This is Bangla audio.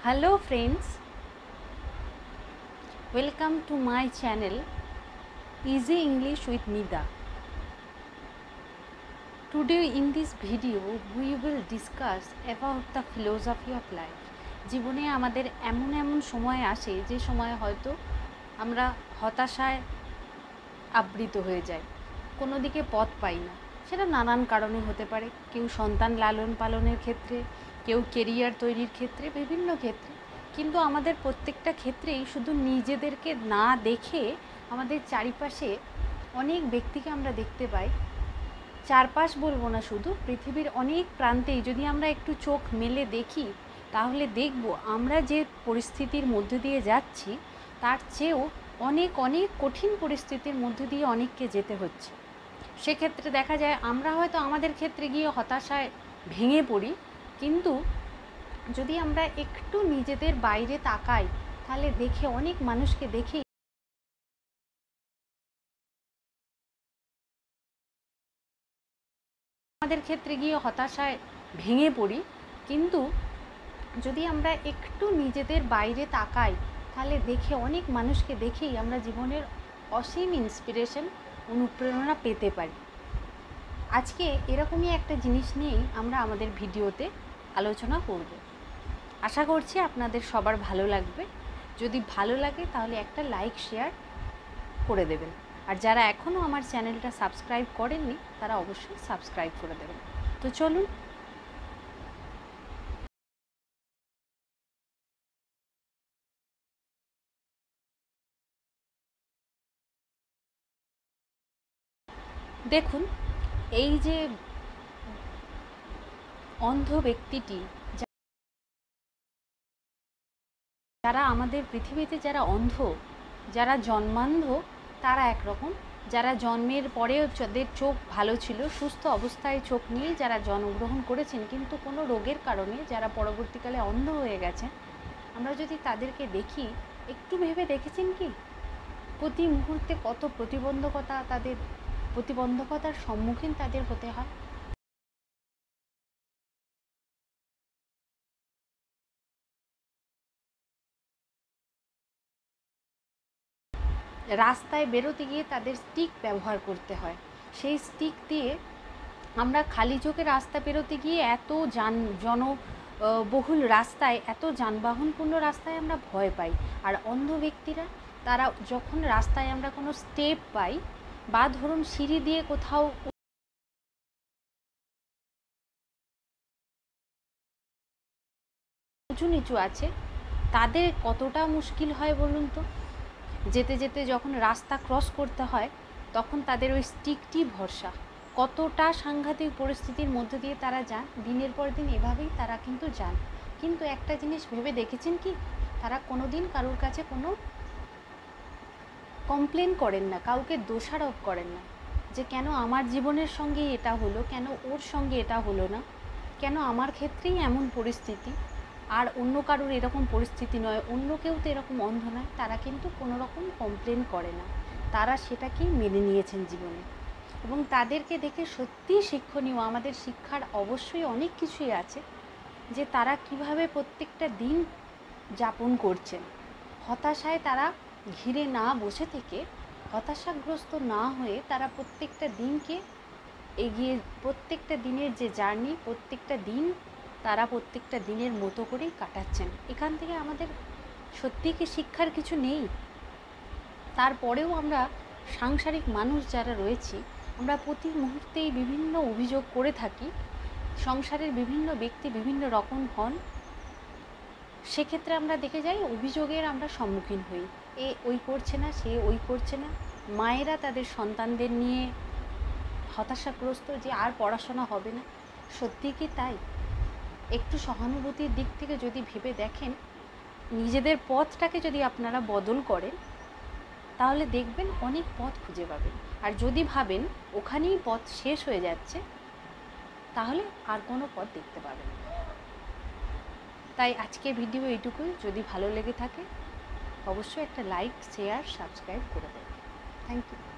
Hello friends, welcome to my channel Easy English with Nida. Today in this video we will discuss about the philosophy of life. জীবনে আমাদের এমন সময় আসে যে সময় হয়তো আমরা হতাশায় আবৃত হয়ে যাই, কোনো দিকে পথ পাই না। সেটা নানান কারণে হতে পারে, কেউ সন্তান লালন পালনের ক্ষেত্রে, কেউ কেরিয়ার তৈরির ক্ষেত্রে, বিভিন্ন ক্ষেত্রে। কিন্তু আমাদের প্রত্যেকটা ক্ষেত্রেই শুধু নিজেদেরকে না দেখে আমাদের চারিপাশে অনেক ব্যক্তিকে আমরা দেখতে পাই। চারপাশ বলবো না, শুধু পৃথিবীর অনেক প্রান্তেই যদি আমরা একটু চোখ মেলে দেখি তাহলে দেখব আমরা যে পরিস্থিতির মধ্যে দিয়ে যাচ্ছি তার চেয়েও অনেক কঠিন পরিস্থিতির মধ্যে দিয়ে অনেককে যেতে হচ্ছে। সেক্ষেত্রে দেখা যায় আমরা হয়তো আমাদের ক্ষেত্রে গিয়ে হতাশায় ভেঙে পড়ি, কিন্তু যদি আমরা একটু নিজেদের বাইরে তাকাই তাহলে দেখে অনেক মানুষকে দেখেই আমাদের ক্ষেত্রে গিয়ে হতাশায় ভেঙে পড়ি, কিন্তু যদি আমরা একটু নিজেদের বাইরে তাকাই তাহলে দেখে অনেক মানুষকে দেখেই আমরা জীবনের অসীম ইন্সপিরেশন, অনুপ্রেরণা পেতে পারি। আজকে এরকমই একটা জিনিস নিয়েই আমরা আমাদের ভিডিওতে আলোচনা করব। আশা করছি আপনাদের সবার ভালো লাগবে। যদি ভালো লাগে তাহলে একটা লাইক শেয়ার করে দেবেন, আর যারা এখনও আমার চ্যানেলটা সাবস্ক্রাইব করেননি তারা অবশ্যই সাবস্ক্রাইব করে দেবেন। তো চলুন দেখুন, এই যে অন্ধ ব্যক্তিটি, যারা আমাদের পৃথিবীতে যারা অন্ধ, যারা জন্মান্ধ তারা একরকম, যারা জন্মের পরেও যাদের চোখ ভালো ছিল, সুস্থ অবস্থায় চোখ নিয়ে যারা জন্মগ্রহণ করেছেন, কিন্তু কোনো রোগের কারণে যারা পরবর্তীকালে অন্ধ হয়ে গেছেন, আমরা যদি তাদেরকে দেখি, একটু ভেবে দেখেছেন কি প্রতি মুহূর্তে কত প্রতিবন্ধকতার সম্মুখীন তাদের হতে হয়। রাস্তায় বেরোতে গিয়ে তাদের স্টিক ব্যবহার করতে হয়। সেই স্টিক দিয়ে আমরা খালি চোখে রাস্তা বেরোতে গিয়ে এত জনবহুল রাস্তায়, এত যানবাহনপূর্ণ রাস্তায় আমরা ভয় পাই। আর অন্ধ ব্যক্তিরা, তারা যখন রাস্তায় আমরা কোনো স্টেপ পাই বা ধরুন সিঁড়ি দিয়ে কোথাও উঁচু নিচু আছে, তাদের কতটা মুশকিল হয় বলুন তো। যেতে যেতে যখন রাস্তা ক্রস করতে হয় তখন তাদের ওই স্টিকটি ভরসা। কতটা সাংঘাতিক পরিস্থিতির মধ্যে দিয়ে তারা যান, দিনের পর দিন এভাবেই তারা কিন্তু যান। কিন্তু একটা জিনিস ভেবে দেখেছেন কি, তারা কোনো দিন কারোর কাছে কোনো কমপ্লেন করেন না, কাউকে দোষারোপ করেন না যে কেন আমার জীবনের সঙ্গে এটা হলো, কেন ওর সঙ্গে এটা হলো না, কেন আমার ক্ষেত্রেই এমন পরিস্থিতি আর অন্য কারোর এরকম পরিস্থিতি নয়, অন্য কেউ তো এরকম অন্ধ নয়। তারা কিন্তু কোনো রকম কমপ্লেন করে না, তারা সেটাকেই মেনে নিয়েছেন জীবনে। এবং তাদেরকে দেখে সত্যিই শিক্ষণীয়, আমাদের শিক্ষার অবশ্যই অনেক কিছুই আছে, যে তারা কিভাবে প্রত্যেকটা দিন যাপন করছেন। হতাশায় তারা ঘিরে না বসে থেকে, হতাশাগ্রস্ত না হয়ে তারা প্রত্যেকটা দিনকে এগিয়ে, প্রত্যেকটা দিনের যে জার্নি, প্রত্যেকটা দিন তারা প্রত্যেকটা দিনের মতো করেই কাটাচ্ছেন। এখান থেকে আমাদের সত্যি কি শিক্ষার কিছু নেই? তারপরেও আমরা সাংসারিক মানুষ যারা রয়েছি, আমরা প্রতি মুহূর্তেই বিভিন্ন অভিযোগ করে থাকি। সংসারের বিভিন্ন ব্যক্তি বিভিন্ন রকম হন, সেক্ষেত্রে আমরা দেখে যাই অভিযোগের আমরা সম্মুখীন হই। এ ওই করছে না, সে ওই করছে না। মায়েরা তাদের সন্তানদের নিয়ে হতাশাগ্রস্ত যে আর পড়াশোনা হবে না। সত্যি কি তাই? একটু সহানুভূতির দিক থেকে যদি ভেবে দেখেন, নিজেদের পথটাকে যদি আপনারা বদল করেন তাহলে দেখবেন অনেক পথ খুঁজে পাবেন। আর যদি ভাবেন ওখানেই পথ শেষ হয়ে যাচ্ছে তাহলে আর কোনো পথ দেখতে পাবেন। তাই আজকের ভিডিও এইটুকুই। যদি ভালো লেগে থাকে অবশ্যই একটা লাইক, শেয়ার, সাবস্ক্রাইব করে দেবেন। Thank you.